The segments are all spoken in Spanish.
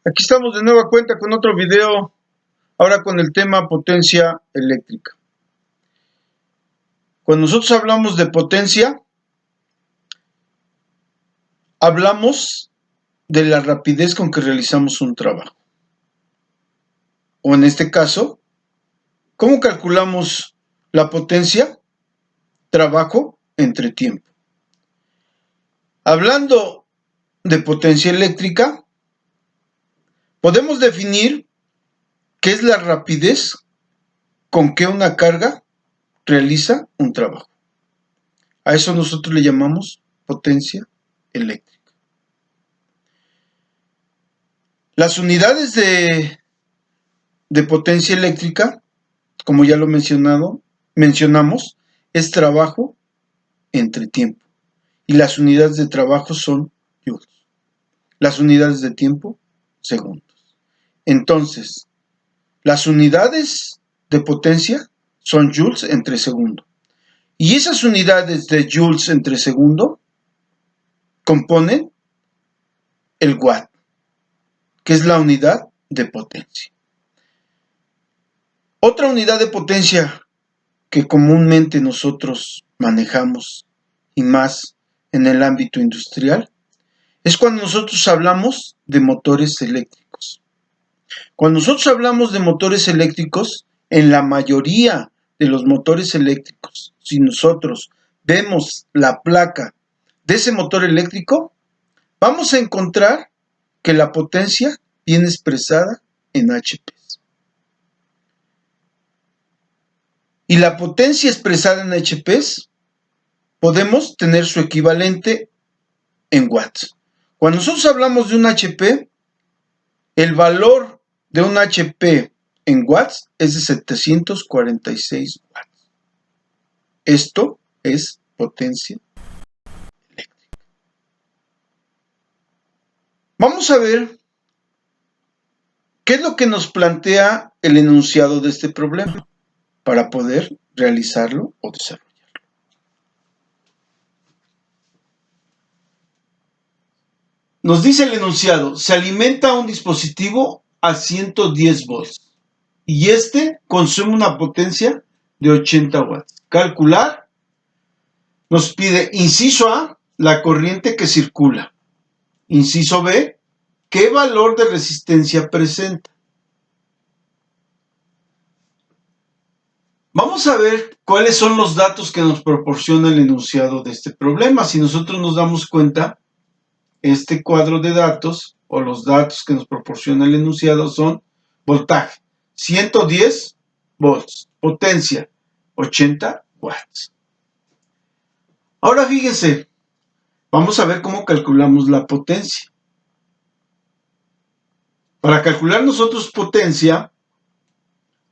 Aquí estamos de nueva cuenta con otro video, ahora con el tema potencia eléctrica. Cuando nosotros hablamos de potencia, hablamos de la rapidez con que realizamos un trabajo. O en este caso, ¿cómo calculamos la potencia? Trabajo entre tiempo. Hablando de potencia eléctrica, podemos definir qué es la rapidez con que una carga realiza un trabajo. A eso nosotros le llamamos potencia eléctrica. Las unidades de potencia eléctrica, como ya lo mencionamos, es trabajo entre tiempo. Y las unidades de trabajo son joules. Las unidades de tiempo, segundos. Entonces, las unidades de potencia son joules entre segundo. Y esas unidades de joules entre segundo componen el watt, que es la unidad de potencia. Otra unidad de potencia que comúnmente nosotros manejamos, y más en el ámbito industrial, es cuando nosotros hablamos de motores eléctricos. Cuando nosotros hablamos de motores eléctricos, en la mayoría de los motores eléctricos, si nosotros vemos la placa de ese motor eléctrico, vamos a encontrar que la potencia viene expresada en HP. Y la potencia expresada en HP podemos tener su equivalente en watts. Cuando nosotros hablamos de un HP, el valor de un HP en watts es de 746 watts. Esto es potencia eléctrica. Vamos a ver qué es lo que nos plantea el enunciado de este problema para poder realizarlo o desarrollarlo. Nos dice el enunciado, se alimenta un dispositivo a 110 volts y este consume una potencia de 80 watts. Calcular, nos pide, inciso A, la corriente que circula. Inciso B, ¿qué valor de resistencia presenta? Vamos a ver cuáles son los datos que nos proporciona el enunciado de este problema. Si nosotros nos damos cuenta, este cuadro de datos o los datos que nos proporciona el enunciado son voltaje, 110 volts, potencia, 80 watts. Ahora fíjense, vamos a ver cómo calculamos la potencia. Para calcular nosotros potencia,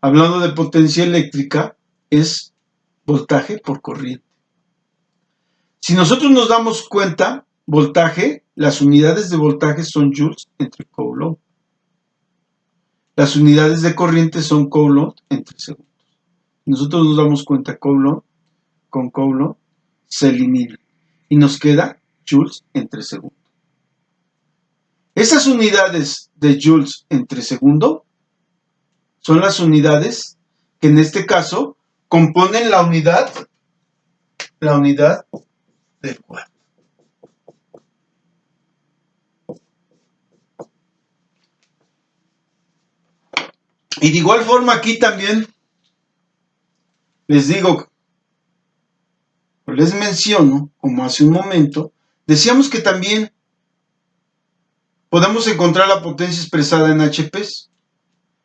hablando de potencia eléctrica, es voltaje por corriente. Si nosotros nos damos cuenta, voltaje, las unidades de voltaje son joules entre coulomb. Las unidades de corriente son coulomb entre segundos. Nosotros nos damos cuenta, coulomb con coulomb se elimina y nos queda joules entre segundo. Esas unidades de joules entre segundo son las unidades que en este caso componen la unidad del watt. Y de igual forma aquí también les digo, les menciono, como hace un momento, decíamos que también podemos encontrar la potencia expresada en HP.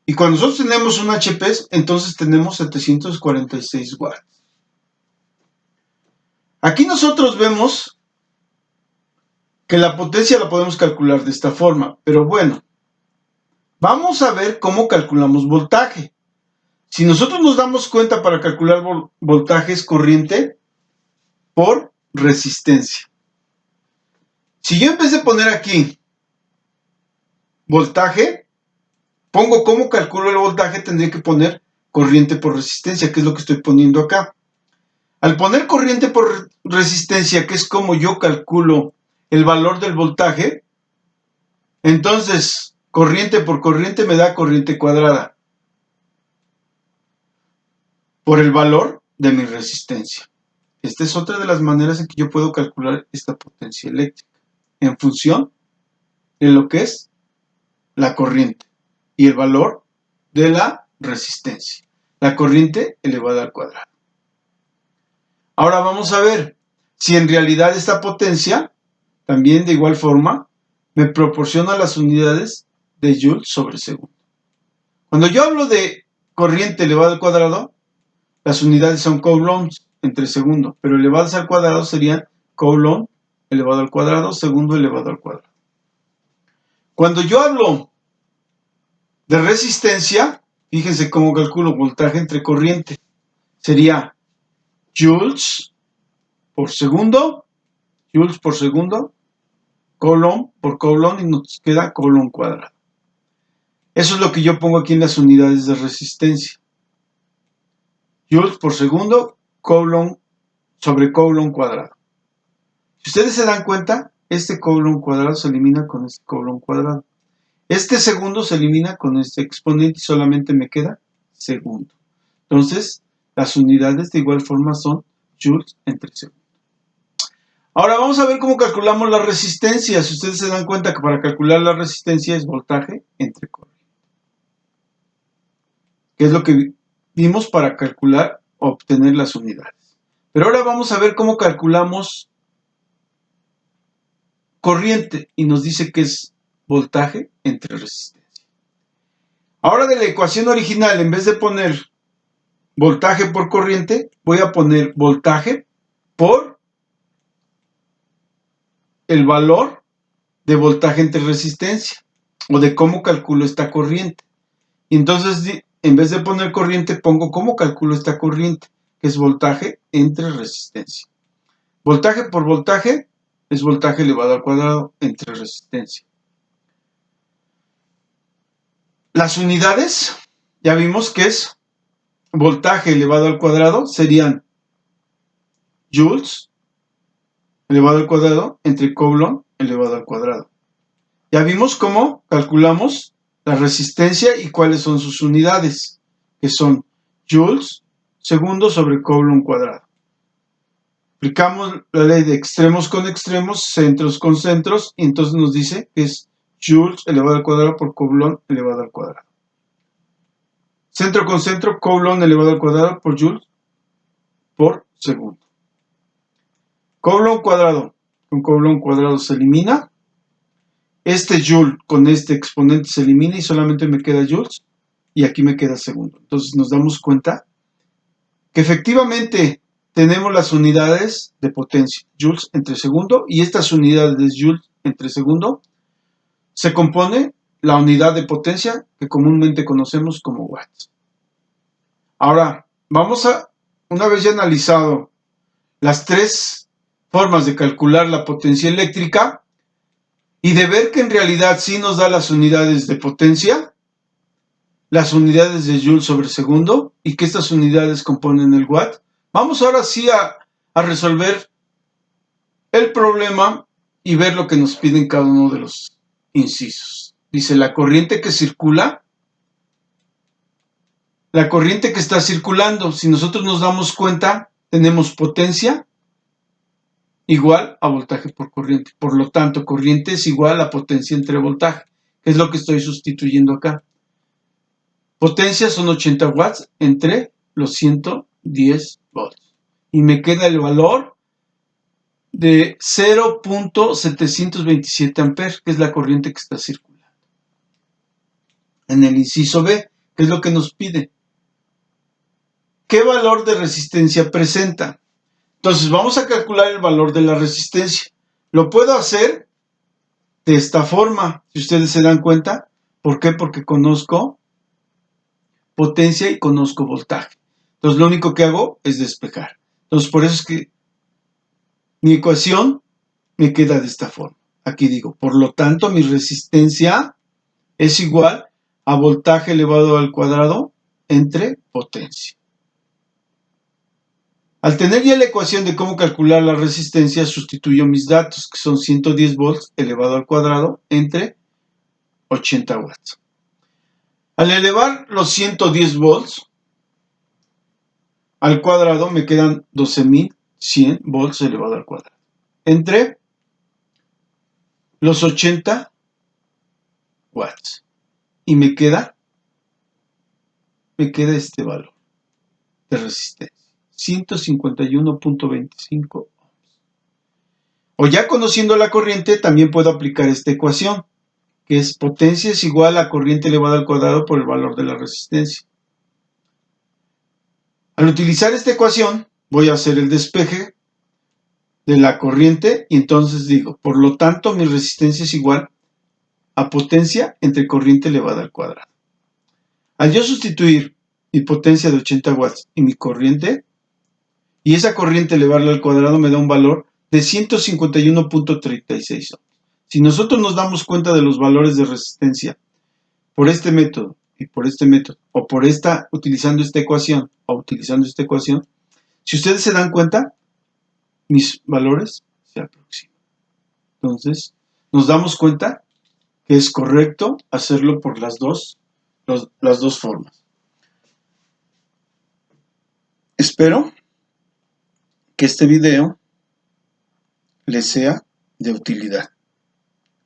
Y cuando nosotros tenemos un HP, entonces tenemos 746 watts. Aquí nosotros vemos que la potencia la podemos calcular de esta forma, pero bueno, vamos a ver cómo calculamos voltaje. Si nosotros nos damos cuenta para calcular voltaje es corriente por resistencia. Si yo en vez de poner aquí voltaje, pongo cómo calculo el voltaje, tendría que poner corriente por resistencia, que es lo que estoy poniendo acá. Al poner corriente por resistencia, que es como yo calculo el valor del voltaje, entonces Corriente por corriente me da corriente cuadrada por el valor de mi resistencia. Esta es otra de las maneras en que yo puedo calcular esta potencia eléctrica en función de lo que es la corriente y el valor de la resistencia. La corriente elevada al cuadrado. Ahora vamos a ver si en realidad esta potencia también de igual forma me proporciona las unidades de Joule sobre segundo. Cuando yo hablo de corriente elevada al cuadrado, las unidades son coulombs entre segundo, pero elevadas al cuadrado serían coulomb elevado al cuadrado, segundo elevado al cuadrado. Cuando yo hablo de resistencia, fíjense cómo calculo voltaje entre corriente. Sería joules por segundo, coulomb por coulomb, y nos queda coulomb cuadrado. Eso es lo que yo pongo aquí en las unidades de resistencia. Joules por segundo, coulomb sobre coulomb cuadrado. Si ustedes se dan cuenta, este coulomb cuadrado se elimina con este coulomb cuadrado. Este segundo se elimina con este exponente y solamente me queda segundo. Entonces, las unidades de igual forma son joules entre segundo. Ahora vamos a ver cómo calculamos la resistencia. Si ustedes se dan cuenta que para calcular la resistencia es voltaje entre corriente. Que es lo que vimos para calcular o obtener las unidades. Pero ahora vamos a ver cómo calculamos corriente y nos dice que es voltaje entre resistencia. Ahora de la ecuación original, en vez de poner voltaje por corriente, voy a poner voltaje por el valor de voltaje entre resistencia o de cómo calculo esta corriente. Y entonces, en vez de poner corriente, pongo cómo calculo esta corriente, que es voltaje entre resistencia. Voltaje por voltaje es voltaje elevado al cuadrado entre resistencia. Las unidades, ya vimos que es voltaje elevado al cuadrado, serían joules elevado al cuadrado entre coulomb elevado al cuadrado. Ya vimos cómo calculamos la resistencia y cuáles son sus unidades, que son joules segundo sobre coulomb cuadrado. Aplicamos la ley de extremos con extremos, centros con centros, y entonces nos dice que es joules elevado al cuadrado por coulomb elevado al cuadrado. Centro con centro, coulomb elevado al cuadrado por joules por segundo. Coulomb cuadrado con coulomb cuadrado se elimina. Este joule con este exponente se elimina y solamente me queda joules y aquí me queda segundo. Entonces nos damos cuenta que efectivamente tenemos las unidades de potencia, joules entre segundo, y estas unidades de joules entre segundo se compone la unidad de potencia que comúnmente conocemos como watts. Ahora, vamos a, una vez ya analizado las tres formas de calcular la potencia eléctrica y de ver que en realidad sí nos da las unidades de potencia, las unidades de joule sobre segundo, y que estas unidades componen el watt, vamos ahora sí a resolver el problema y ver lo que nos piden cada uno de los incisos. Dice, la corriente que circula, la corriente que está circulando, si nosotros nos damos cuenta, tenemos potencia igual a voltaje por corriente. Por lo tanto, corriente es igual a potencia entre voltaje, que es lo que estoy sustituyendo acá. Potencia son 80 watts entre los 110 volts. Y me queda el valor de 0.727 amperes, que es la corriente que está circulando. En el inciso B, ¿qué es lo que nos pide? ¿Qué valor de resistencia presenta? Entonces vamos a calcular el valor de la resistencia. Lo puedo hacer de esta forma, si ustedes se dan cuenta. ¿Por qué? Porque conozco potencia y conozco voltaje. Entonces lo único que hago es despejar. Entonces por eso es que mi ecuación me queda de esta forma. Aquí digo, por lo tanto mi resistencia es igual a voltaje elevado al cuadrado entre potencia. Al tener ya la ecuación de cómo calcular la resistencia, sustituyo mis datos, que son 110 volts elevado al cuadrado entre 80 watts. Al elevar los 110 volts al cuadrado me quedan 12.100 volts elevado al cuadrado. Entre los 80 watts. Y me queda este valor de resistencia. 151.25 ohms. O ya conociendo la corriente, también puedo aplicar esta ecuación, que es potencia es igual a corriente elevada al cuadrado por el valor de la resistencia. Al utilizar esta ecuación, voy a hacer el despeje de la corriente y entonces digo, por lo tanto, mi resistencia es igual a potencia entre corriente elevada al cuadrado. Al yo sustituir mi potencia de 80 watts y mi corriente, y esa corriente elevarla al cuadrado me da un valor de 151.36 ohms. Si nosotros nos damos cuenta de los valores de resistencia por este método y por este método, o por utilizando esta ecuación, si ustedes se dan cuenta, mis valores se aproximan. Entonces, nos damos cuenta que es correcto hacerlo por las dos formas. Espero que este video les sea de utilidad.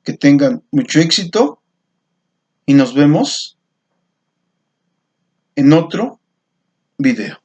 Que tengan mucho éxito y nos vemos en otro video.